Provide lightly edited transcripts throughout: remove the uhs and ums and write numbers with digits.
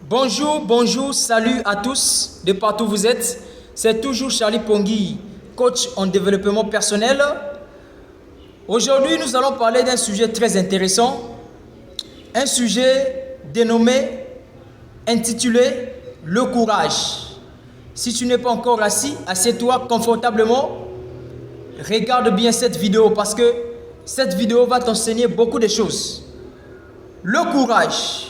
Bonjour, bonjour, salut à tous, de partout où vous êtes. C'est toujours Charlie Pongui, coach en développement personnel. Aujourd'hui, nous allons parler d'un sujet très intéressant. Un sujet dénommé, intitulé « Le courage ». Si tu n'es pas encore assis, assieds-toi confortablement. Regarde bien cette vidéo parce que cette vidéo va t'enseigner beaucoup de choses. Le courage.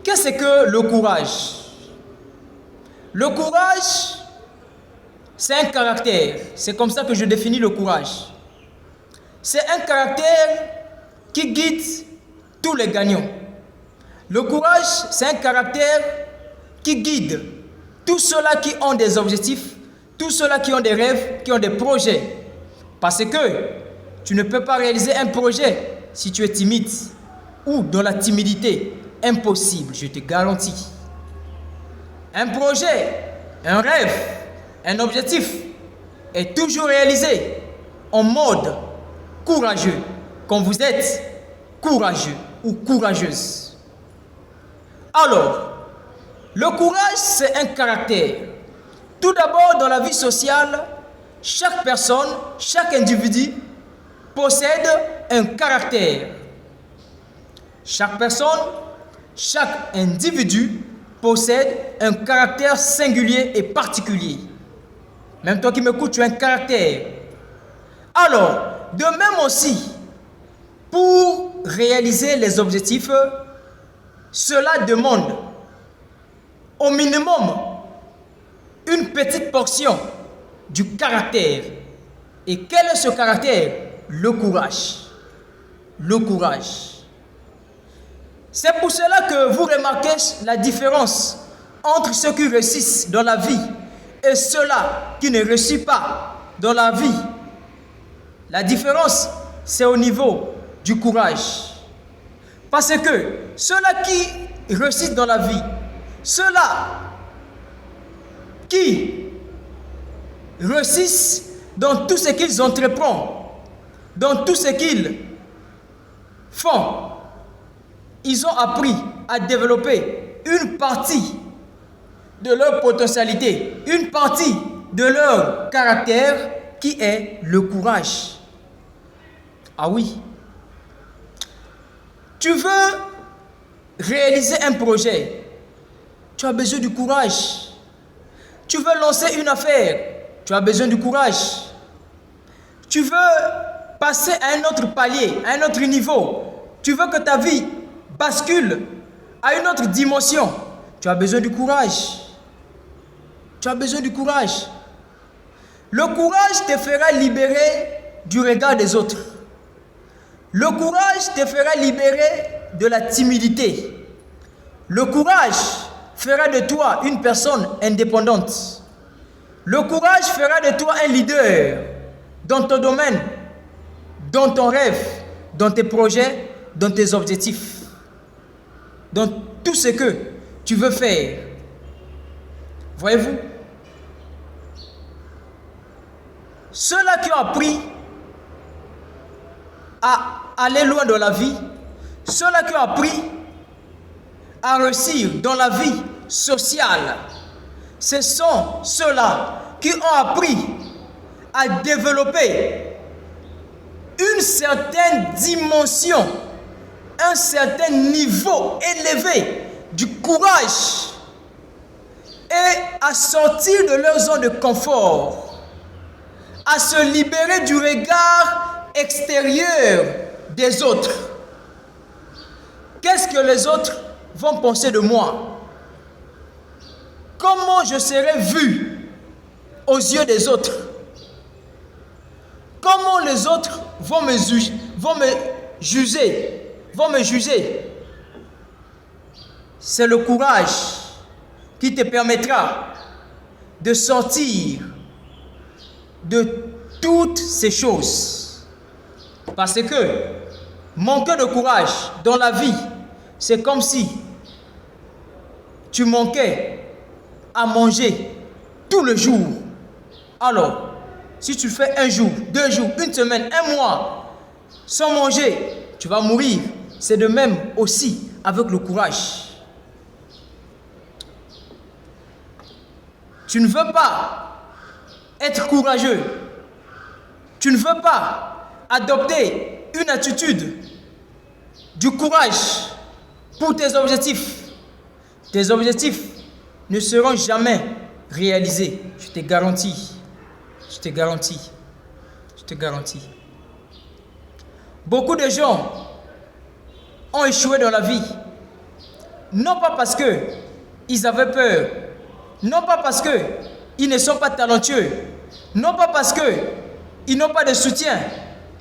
Qu'est-ce que le courage? Le courage, c'est un caractère. C'est comme ça que je définis le courage. C'est un caractère qui guide tous les gagnants. Le courage, c'est un caractère qui guide tous ceux-là qui ont des objectifs, tous ceux-là qui ont des rêves, qui ont des projets. Parce que tu ne peux pas réaliser un projet si tu es timide ou dans la timidité. Impossible, je te garantis. Un projet, un rêve, un objectif est toujours réalisé en mode courageux, quand vous êtes courageux ou courageuse. Alors, le courage, c'est un caractère. Tout d'abord, dans la vie sociale, chaque personne, chaque individu possède un caractère. Chaque personne, chaque individu possède un caractère singulier et particulier. Même toi qui m'écoutes, tu as un caractère. Alors, de même aussi, pour réaliser les objectifs, cela demande au minimum une petite portion du caractère. Et quel est ce caractère? Le courage. Le courage. C'est pour cela que vous remarquez la différence entre ceux qui réussissent dans la vie et ceux-là qui ne réussissent pas dans la vie. La différence, c'est au niveau du courage. Parce que ceux-là qui réussissent dans la vie, ceux-là qui réussissent dans tout ce qu'ils entreprennent, dans tout ce qu'ils font, ils ont appris à développer une partie de leur potentialité, une partie de leur caractère qui est le courage. Ah oui. Tu veux réaliser un projet, tu as besoin du courage. Tu veux lancer une affaire, tu as besoin du courage. Tu veux passer à un autre palier, à un autre niveau. Tu veux que ta vie bascule à une autre dimension. Tu as besoin du courage. Tu as besoin du courage. Le courage te fera libérer du regard des autres. Le courage te fera libérer de la timidité. Le courage fera de toi une personne indépendante. Le courage fera de toi un leader dans ton domaine, dans ton rêve, dans tes projets, dans tes objectifs, dans tout ce que tu veux faire. Voyez-vous? Ceux-là qui ont appris à aller loin dans la vie, ceux-là qui ont appris à réussir dans la vie sociale, ce sont ceux-là qui ont appris à développer une certaine dimension, un certain niveau élevé du courage et à sortir de leur zone de confort, à se libérer du regard extérieur des autres. Qu'est-ce que les autres vont penser de moi? Comment je serai vu aux yeux des autres? Comment les autres vont me juger? C'est le courage qui te permettra de sortir de toutes ces choses. Parce que manquer de courage dans la vie, c'est comme si tu manquais à manger tout le jour. Alors, si tu fais un jour, 2 jours, une semaine, un mois sans manger, tu vas mourir. C'est de même aussi avec le courage. Tu ne veux pas être courageux. Tu ne veux pas adopter une attitude du courage pour tes objectifs. Tes objectifs ne seront jamais réalisés. Je te garantis. Je te garantis. Je te garantis. Beaucoup de gens ont échoué dans la vie. Non pas parce qu'ils avaient peur. Non pas parce qu'ils ne sont pas talentueux. Non pas parce qu'ils n'ont pas de soutien.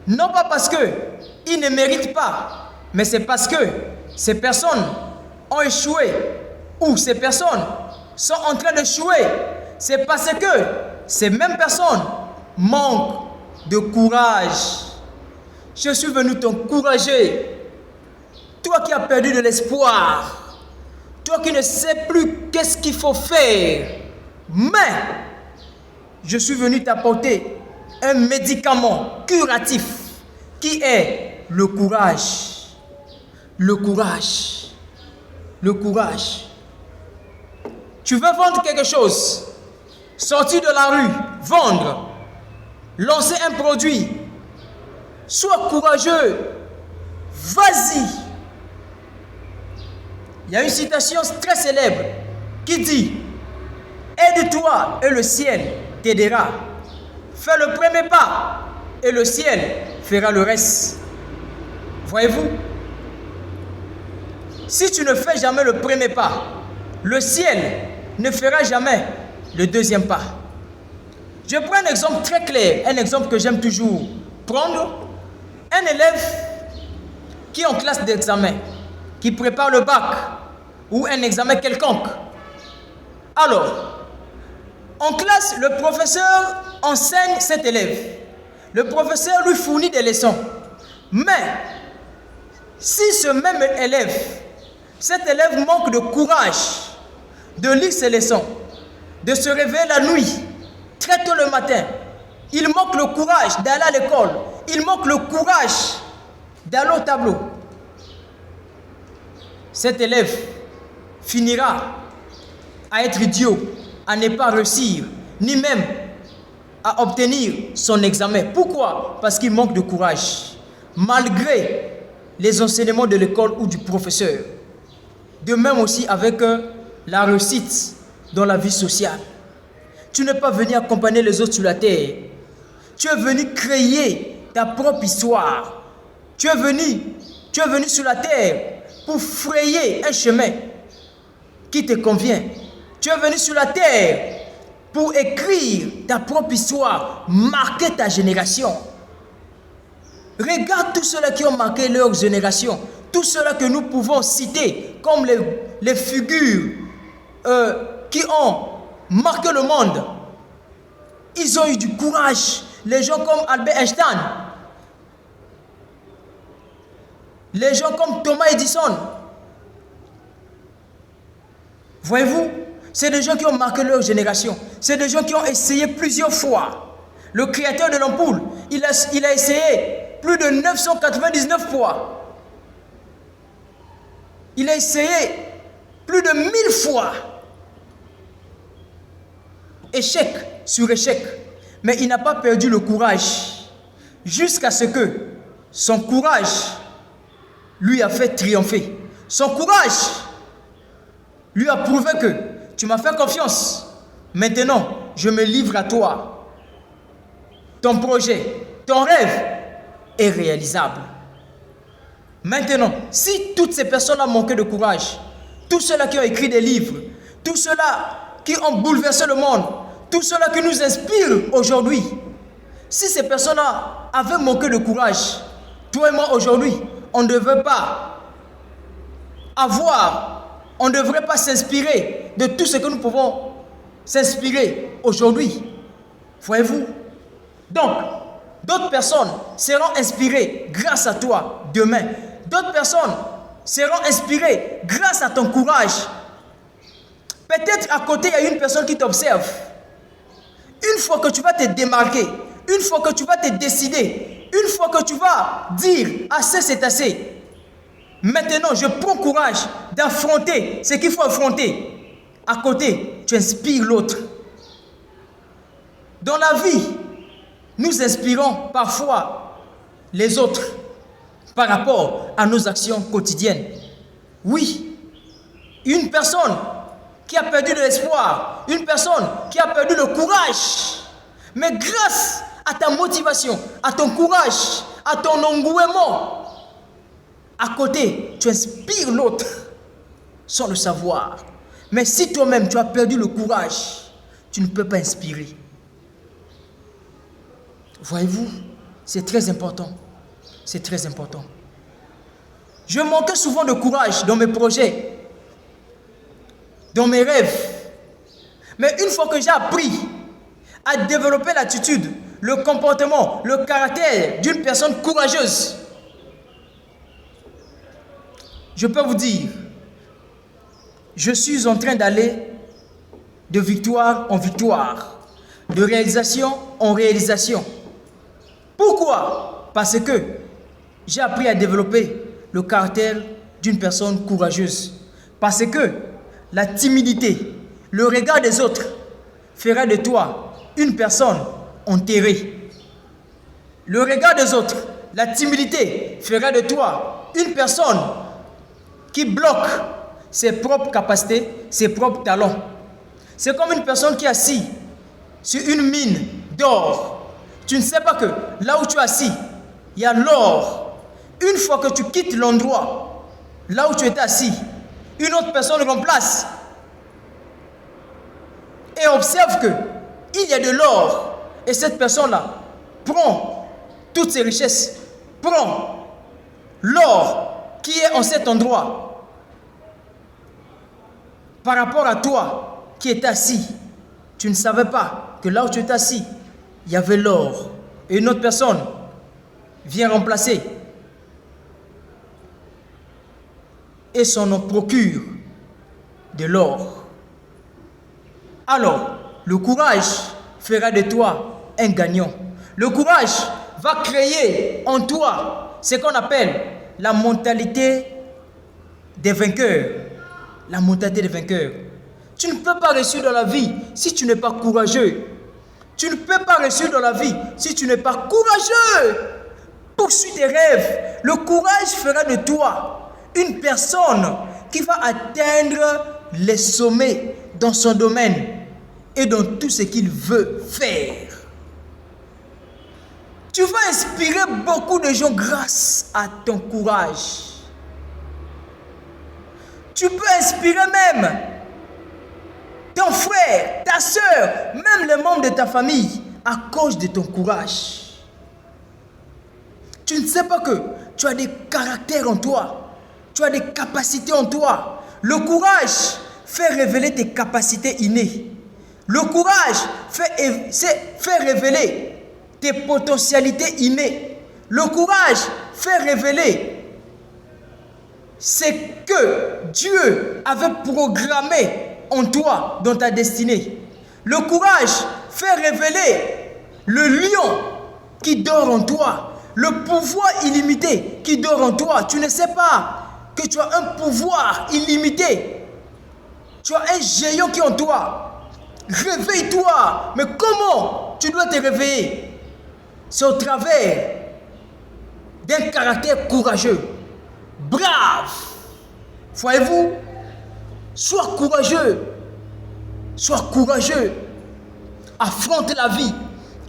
Non pas parce qu'ils ne méritent pas. Mais c'est parce que ces personnes ont échoué. Ou ces personnes sont en train d'échouer. C'est parce que ces mêmes personnes manquent de courage. Je suis venu t'encourager. Toi qui as perdu de l'espoir. Toi qui ne sais plus qu'est-ce qu'il faut faire. Mais je suis venu t'apporter un médicament curatif qui est le courage. Le courage. Le courage. Tu veux vendre quelque chose, sortir de la rue, vendre, lancer un produit, sois courageux, vas-y. Il y a une citation très célèbre qui dit « Aide-toi et le ciel t'aidera. Fais le premier pas et le ciel fera le reste. » Voyez-vous, si tu ne fais jamais le premier pas, le ciel ne fera jamais le deuxième pas. Je prends un exemple très clair, un exemple que j'aime toujours prendre. Un élève qui est en classe d'examen, qui prépare le bac ou un examen quelconque. Alors, en classe, le professeur enseigne cet élève. Le professeur lui fournit des leçons. Mais, si ce même élève, cet élève manque de courage de lire ses leçons, de se réveiller la nuit, très tôt le matin, il manque le courage d'aller à l'école, il manque le courage d'aller au tableau. Cet élève finira à être idiot, à ne pas réussir, ni même à obtenir son examen. Pourquoi? Parce qu'il manque de courage, malgré les enseignements de l'école ou du professeur. De même aussi avec la réussite dans la vie sociale. Tu n'es pas venu accompagner les autres sur la terre. Tu es venu créer ta propre histoire. Tu es venu sur la terre pour frayer un chemin qui te convient. Tu es venu sur la terre pour écrire ta propre histoire, marquer ta génération. Regarde tous ceux-là qui ont marqué leur génération, tous ceux-là que nous pouvons citer comme les figures qui ont marqué le monde. Ils ont eu du courage. Les gens comme Albert Einstein, les gens comme Thomas Edison. Voyez-vous, c'est des gens qui ont marqué leur génération. C'est des gens qui ont essayé plusieurs fois. Le créateur de l'ampoule, il a essayé plus de 999 fois. Il a essayé plus de 1000 fois. Échec sur échec. Mais il n'a pas perdu le courage. Jusqu'à ce que son courage lui a fait triompher. Son courage lui a prouvé que tu m'as fait confiance. Maintenant, je me livre à toi. Ton projet, ton rêve est réalisable. Maintenant, si toutes ces personnes ont manqué de courage, tous ceux-là qui ont écrit des livres, tous ceux-là qui ont bouleversé le monde, tous ceux-là qui nous inspirent aujourd'hui, si ces personnes-là avaient manqué de courage, toi et moi aujourd'hui, on ne devrait pas on ne devrait pas s'inspirer de tout ce que nous pouvons s'inspirer aujourd'hui. Voyez-vous? Donc, d'autres personnes seront inspirées grâce à toi demain. D'autres personnes seront inspirées grâce à ton courage. Peut-être à côté, il y a une personne qui t'observe. Une fois que tu vas te démarquer, une fois que tu vas te décider, une fois que tu vas dire assez c'est assez, maintenant je prends courage d'affronter ce qu'il faut affronter. À côté, tu inspires l'autre. Dans la vie, nous inspirons parfois les autres par rapport à nos actions quotidiennes. Oui, une personne qui a perdu de l'espoir, une personne qui a perdu le courage, mais grâce à ta motivation, à ton courage, à ton engouement, à côté, tu inspires l'autre sans le savoir. Mais si toi-même tu as perdu le courage, tu ne peux pas inspirer. Voyez-vous, c'est très important. C'est très important. Je manquais souvent de courage dans mes projets, dans mes rêves. Mais une fois que j'ai appris à développer l'attitude, le comportement, le caractère d'une personne courageuse, je peux vous dire, je suis en train d'aller de victoire en victoire, de réalisation en réalisation. Pourquoi? Parce que j'ai appris à développer le caractère d'une personne courageuse. Parce que la timidité, le regard des autres fera de toi une personne enterrée. Le regard des autres, la timidité fera de toi une personne qui bloque ses propres capacités, ses propres talents. C'est comme une personne qui est assise sur une mine d'or. Tu ne sais pas que là où tu es assis, il y a l'or. Une fois que tu quittes l'endroit, là où tu étais assis, une autre personne remplace et observe qu'il y a de l'or. Et cette personne-là prend toutes ses richesses, prend l'or qui est en cet endroit. Par rapport à toi qui étais assis, tu ne savais pas que là où tu étais assis, il y avait l'or. Et une autre personne vient remplacer. Et son nom procure de l'or. Alors, le courage fera de toi un gagnant. Le courage va créer en toi ce qu'on appelle la mentalité des vainqueurs. La mentalité des vainqueurs. Tu ne peux pas réussir dans la vie si tu n'es pas courageux. Tu ne peux pas réussir dans la vie si tu n'es pas courageux. Poursuis tes rêves. Le courage fera de toi une personne qui va atteindre les sommets dans son domaine et dans tout ce qu'il veut faire. Tu vas inspirer beaucoup de gens grâce à ton courage. Tu peux inspirer même ton frère, ta soeur, même les membres de ta famille à cause de ton courage. Tu ne sais pas que tu as des caractères en toi. Tu as des capacités en toi. Le courage fait révéler tes capacités innées. Le courage fait révéler tes potentialités innées. Le courage fait révéler ce que Dieu avait programmé en toi, dans ta destinée. Le courage fait révéler le lion qui dort en toi, le pouvoir illimité qui dort en toi. Tu ne sais pas que tu as un pouvoir illimité. Tu as un géant qui est en toi. Réveille-toi. Mais comment tu dois te réveiller? C'est au travers d'un caractère courageux, brave. Voyez-vous? Sois courageux. Sois courageux. Affronte la vie.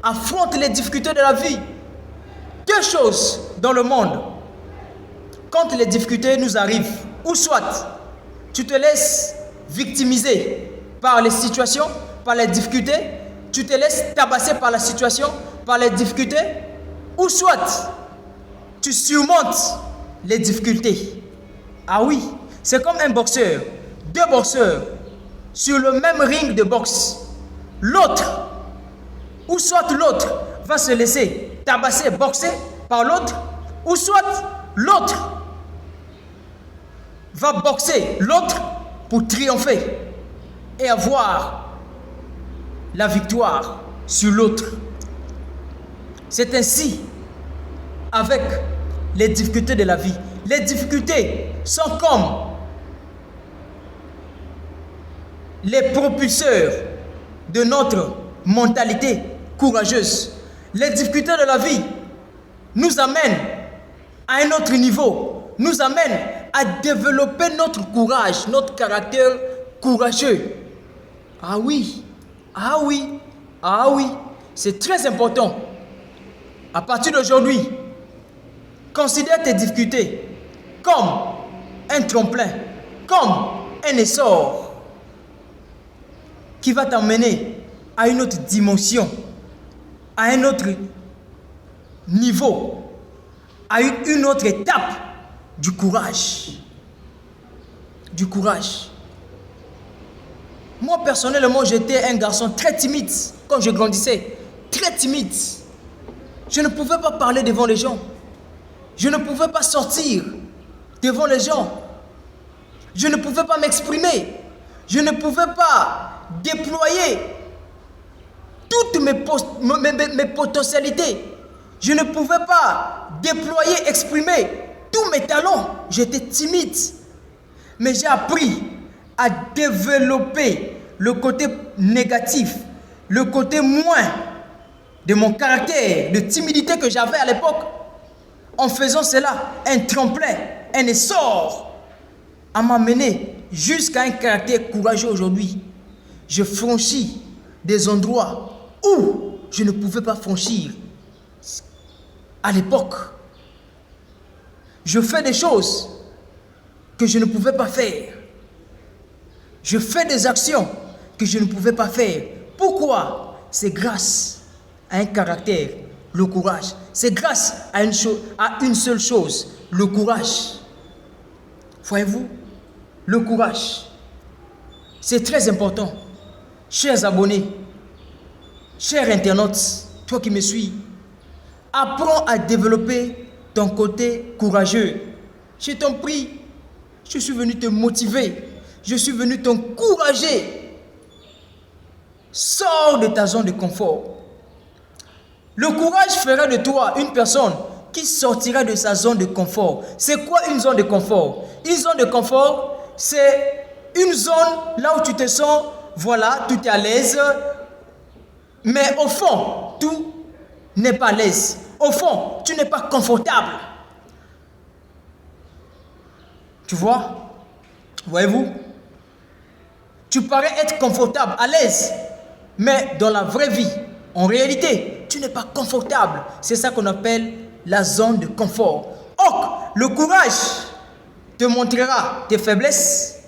Affronte les difficultés de la vie. Deux choses dans le monde. Quand les difficultés nous arrivent, ou soit tu te laisses victimiser par les situations, par les difficultés, tu te laisses tabasser par la situation, par les difficultés, ou soit tu surmontes les difficultés. Ah oui, c'est comme un boxeur, deux boxeurs sur le même ring de boxe. L'autre, ou soit l'autre va se laisser tabasser, boxer par l'autre, ou soit l'autre va boxer l'autre pour triompher et avoir la victoire sur l'autre. C'est ainsi avec les difficultés de la vie. Les difficultés sont comme les propulseurs de notre mentalité courageuse. Les difficultés de la vie nous amènent à un autre niveau, nous amènent à développer notre courage, notre caractère courageux. Ah oui, ah oui, ah oui, c'est très important. À partir d'aujourd'hui, considère tes difficultés comme un tremplin, comme un essor qui va t'emmener à une autre dimension, à un autre niveau, à une autre étape du courage. Du courage. Moi, personnellement, j'étais un garçon très timide quand je grandissais. Très timide. Je ne pouvais pas parler devant les gens. Je ne pouvais pas sortir devant les gens. Je ne pouvais pas m'exprimer. Je ne pouvais pas déployer toutes mes potentialités. Je ne pouvais pas déployer, exprimer tous mes talents. J'étais timide. Mais j'ai appris à développer le côté négatif, le côté moins de mon caractère, de timidité que j'avais à l'époque. En faisant cela, un tremplin, un essor à m'amener jusqu'à un caractère courageux aujourd'hui. Je franchis des endroits où je ne pouvais pas franchir à l'époque. Je fais des choses que je ne pouvais pas faire. Je fais des actions que je ne pouvais pas faire. Pourquoi? C'est grâce à un caractère, le courage. C'est grâce à une seule chose, le courage. Voyez-vous, le courage. C'est très important. Chers abonnés, chers internautes, toi qui me suis, apprends à développer ton côté courageux. Je t'en prie, je suis venu te motiver. Je suis venu t'encourager. Sors de ta zone de confort. Le courage fera de toi une personne qui sortira de sa zone de confort. C'est quoi une zone de confort? Une zone de confort, c'est une zone là où tu te sens, voilà, tout est à l'aise. Mais au fond, tout n'est pas à l'aise. Au fond, tu n'es pas confortable. Tu vois? Voyez-vous? Tu parais être confortable, à l'aise. Mais dans la vraie vie, en réalité, tu n'es pas confortable. C'est ça qu'on appelle la zone de confort. Or, le courage te montrera tes faiblesses,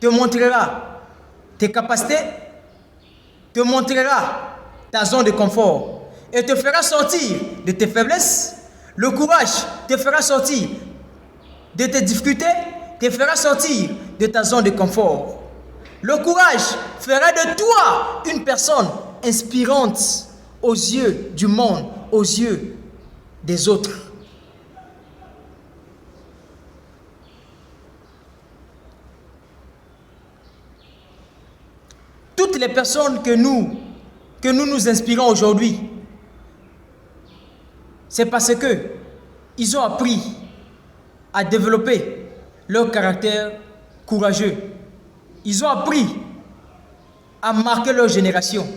te montrera tes capacités, te montrera ta zone de confort et te fera sortir de tes faiblesses. Le courage te fera sortir de tes difficultés, te fera sortir de ta zone de confort. Le courage fera de toi une personne inspirante aux yeux du monde, aux yeux des autres. Toutes les personnes que nous inspirons aujourd'hui, c'est parce que ils ont appris à développer leur caractère courageux. Ils ont appris à marquer leur génération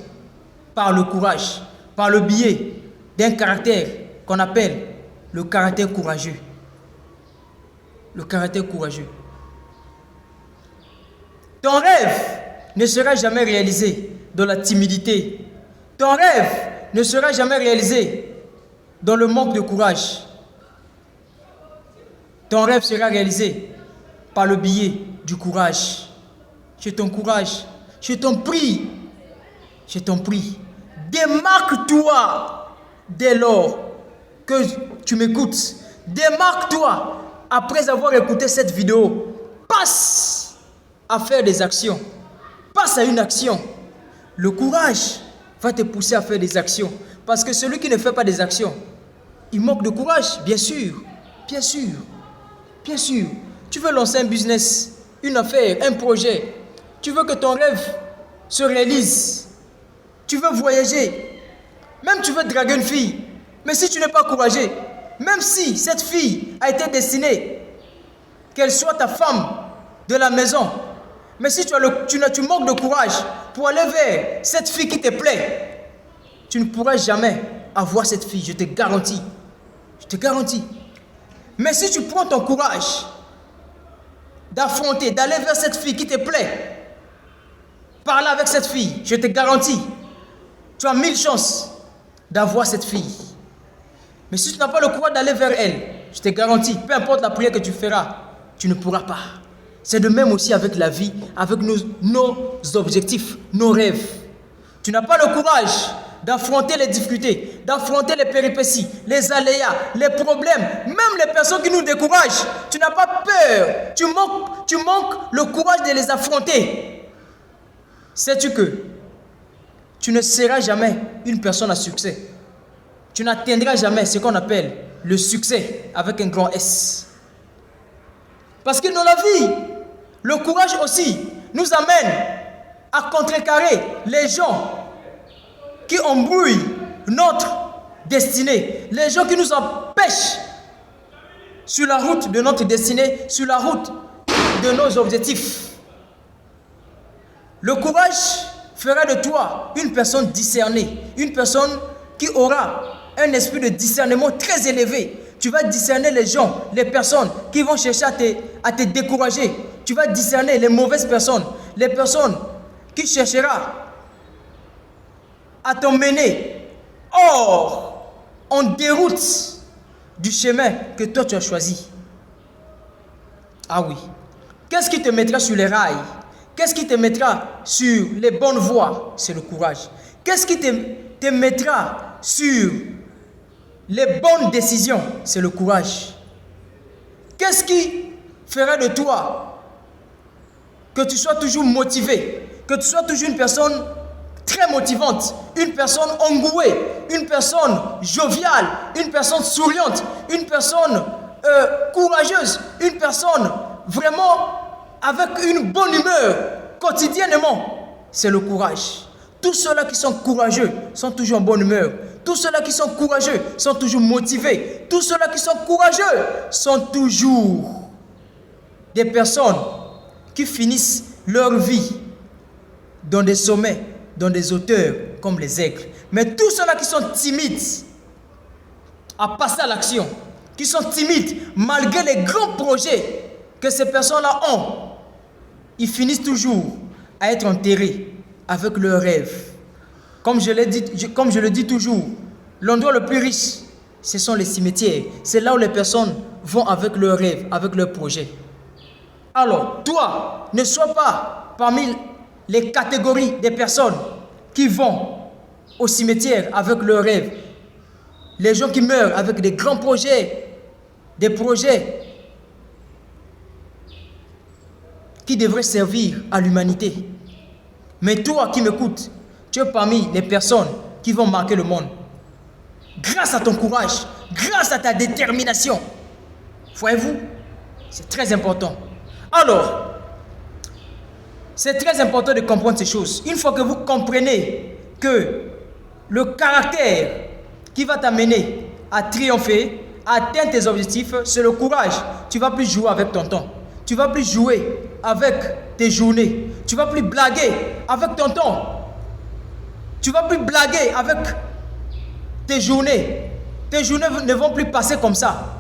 par le courage, par le biais d'un caractère qu'on appelle le caractère courageux. Le caractère courageux. Ton rêve ne sera jamais réalisé dans la timidité. Ton rêve ne sera jamais réalisé dans le manque de courage. Ton rêve sera réalisé par le biais du courage. Je t'encourage, je t'en prie, démarque-toi dès lors que tu m'écoutes. Démarque-toi après avoir écouté cette vidéo. Passe à faire des actions. Passe à une action. Le courage va te pousser à faire des actions. Parce que celui qui ne fait pas des actions, il manque de courage, bien sûr. Bien sûr. Bien sûr. Tu veux lancer un business, une affaire, un projet. Tu veux que ton rêve se réalise. Tu veux voyager. Même tu veux draguer une fille. Mais si tu n'es pas courageux, même si cette fille a été destinée, qu'elle soit ta femme de la maison, mais si tu manques de courage pour aller vers cette fille qui te plaît, tu ne pourras jamais avoir cette fille, je te garantis. Je te garantis. Mais si tu prends ton courage d'affronter, d'aller vers cette fille qui te plaît, parler avec cette fille, je te garantis, tu as 1000 chances d'avoir cette fille. Mais si tu n'as pas le courage d'aller vers elle, je te garantis, peu importe la prière que tu feras, tu ne pourras pas. C'est de même aussi avec la vie, avec nos objectifs, nos rêves. Tu n'as pas le courage d'affronter les difficultés, d'affronter les péripéties, les aléas, les problèmes, même les personnes qui nous découragent. Tu n'as pas peur, tu manques le courage de les affronter. Sais-tu que tu ne seras jamais une personne à succès. Tu n'atteindras jamais ce qu'on appelle le succès avec un grand S. Parce que dans la vie, le courage aussi nous amène à contrecarrer les gens qui embrouillent notre destinée, les gens qui nous empêchent sur la route de notre destinée, sur la route de nos objectifs. Le courage fera de toi une personne discernée, une personne qui aura un esprit de discernement très élevé. Tu vas discerner les gens, les personnes qui vont chercher à te décourager. Tu vas discerner les mauvaises personnes, les personnes qui chercheront à t'emmener hors, en déroute du chemin que toi tu as choisi. Ah oui. Qu'est-ce qui te mettra sur les rails? Qu'est-ce qui te mettra sur les bonnes voies? C'est le courage. Qu'est-ce qui te mettra sur les bonnes décisions? C'est le courage. Qu'est-ce qui fera de toi que tu sois toujours motivé, que tu sois toujours une personne très motivante, une personne engouée, une personne joviale, une personne souriante, une personne courageuse, une personne vraiment avec une bonne humeur quotidiennement? C'est le courage. Tous ceux-là qui sont courageux sont toujours en bonne humeur. Tous ceux-là qui sont courageux sont toujours motivés. Tous ceux-là qui sont courageux sont toujours des personnes qui finissent leur vie dans des sommets, dans des hauteurs comme les aigles. Mais tous ceux-là qui sont timides à passer à l'action, qui sont timides malgré les grands projets que ces personnes-là ont, ils finissent toujours à être enterrés avec leurs rêves. Comme je le dis toujours, l'endroit le plus riche, ce sont les cimetières. C'est là où les personnes vont avec leurs rêves, avec leurs projets. Alors, toi, ne sois pas parmi les catégories des personnes qui vont au cimetière avec leurs rêves. Les gens qui meurent avec des grands projets, des projets qui devraient servir à l'humanité. Mais toi qui m'écoutes, tu es parmi les personnes qui vont marquer le monde. Grâce à ton courage, grâce à ta détermination. Voyez-vous, c'est très important. Alors, c'est très important de comprendre ces choses. Une fois que vous comprenez que le caractère qui va t'amener à triompher, à atteindre tes objectifs, c'est le courage. Tu ne vas plus jouer avec ton temps. Tu ne vas plus jouer avec tes journées. Tu ne vas plus blaguer avec ton temps. Tu ne vas plus blaguer avec tes journées. Tes journées ne vont plus passer comme ça.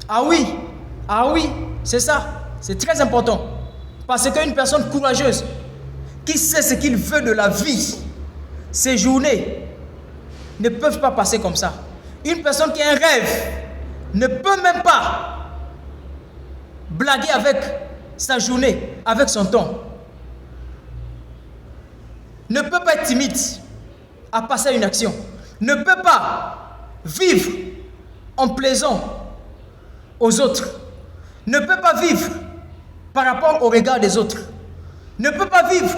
Ah oui, c'est ça. C'est très important. Parce qu'une personne courageuse qui sait ce qu'il veut de la vie, ses journées ne peuvent pas passer comme ça. Une personne qui a un rêve ne peut même pas blaguer avec sa journée, avec son temps. Ne peut pas être timide à passer à une action. Ne peut pas vivre en plaisant aux autres. Ne peut pas vivre par rapport au regard des autres. Ne peut pas vivre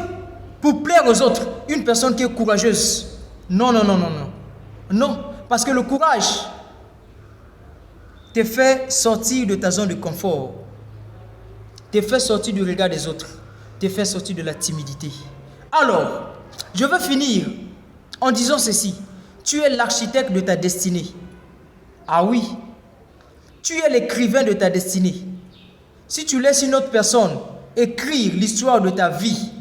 pour plaire aux autres. Une personne qui est courageuse. Non. Non, parce que le courage te fait sortir de ta zone de confort. Te fait sortir du regard des autres. Te fait sortir de la timidité. Alors, je veux finir en disant ceci. Tu es l'architecte de ta destinée. Ah oui. Tu es l'écrivain de ta destinée. Si tu laisses une autre personne écrire l'histoire de ta vie,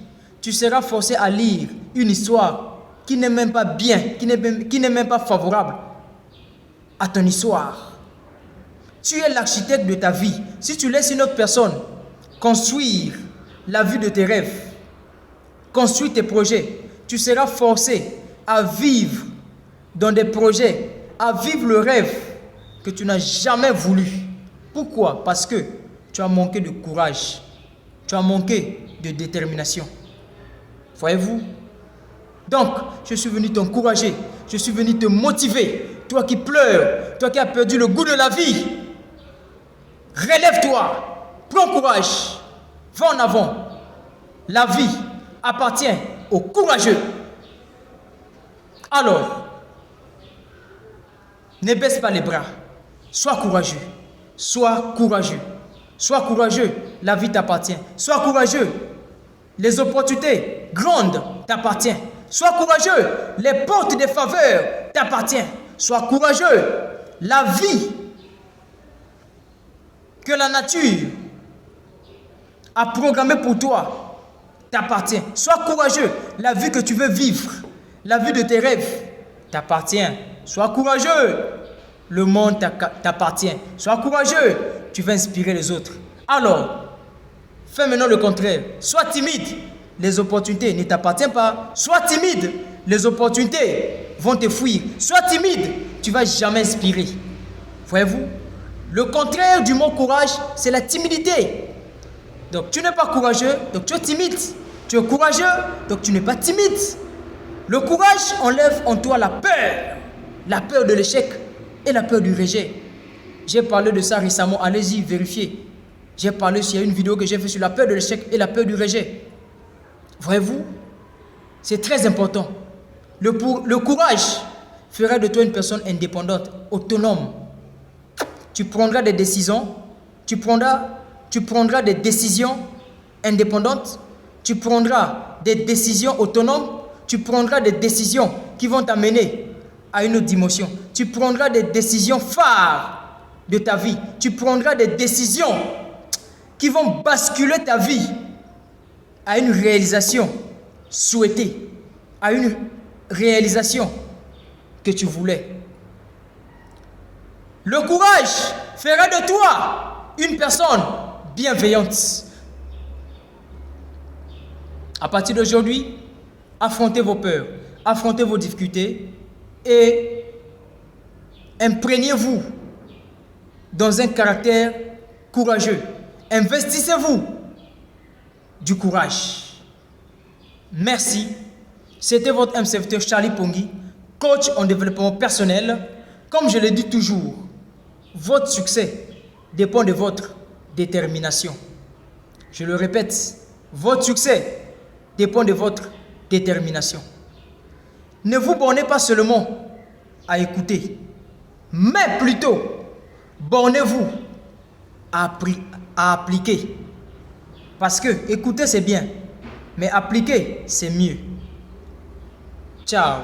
tu seras forcé à lire une histoire qui n'est même pas bien, qui n'est même pas favorable à ton histoire. Tu es l'architecte de ta vie. Si tu laisses une autre personne construire la vie de tes rêves, construire tes projets, tu seras forcé à vivre dans des projets, à vivre le rêve que tu n'as jamais voulu. Pourquoi? Parce que tu as manqué de courage, tu as manqué de détermination. Voyez-vous? Donc, je suis venu t'encourager, je suis venu te motiver. Toi qui pleures, toi qui as perdu le goût de la vie, relève-toi, prends courage, va en avant. La vie appartient aux courageux. Alors, ne baisse pas les bras, sois courageux, sois courageux, sois courageux, la vie t'appartient, sois courageux, les opportunités grandes t'appartiennent, sois courageux, les portes des faveurs t'appartiennent, sois courageux, la vie que la nature a programmée pour toi t'appartient. Sois courageux. La vie que tu veux vivre, la vie de tes rêves t'appartient. Sois courageux. Le monde t'appartient. Sois courageux. Tu vas inspirer les autres. Alors, fais maintenant le contraire. Sois timide. Les opportunités ne t'appartiennent pas. Sois timide. Les opportunités vont te fuir. Sois timide. Tu ne vas jamais inspirer. Voyez-vous? Le contraire du mot courage, c'est la timidité. Donc, tu n'es pas courageux, donc tu es timide. Tu es courageux, donc tu n'es pas timide. Le courage enlève en toi la peur de l'échec et la peur du rejet. J'ai parlé de ça récemment, allez-y, vérifiez. J'ai parlé, il y a une vidéo que j'ai faite sur la peur de l'échec et la peur du rejet. Voyez-vous, c'est très important. Le courage fera de toi une personne indépendante, autonome. Tu prendras des décisions, tu prendras des décisions indépendantes, tu prendras des décisions autonomes, tu prendras des décisions qui vont t'amener à une autre dimension. Tu prendras des décisions phares de ta vie. Tu prendras des décisions qui vont basculer ta vie à une réalisation souhaitée, à une réalisation que tu voulais. Le courage fera de toi une personne bienveillante. À partir d'aujourd'hui, affrontez vos peurs, affrontez vos difficultés et imprégnez-vous dans un caractère courageux. Investissez-vous du courage. Merci. C'était votre serviteur Charlie Pongui, coach en développement personnel. Comme je le dis toujours, votre succès dépend de votre détermination. Je le répète, votre succès dépend de votre détermination. Ne vous bornez pas seulement à écouter, mais plutôt bornez-vous à appliquer. Parce que écouter c'est bien, mais appliquer c'est mieux. Ciao.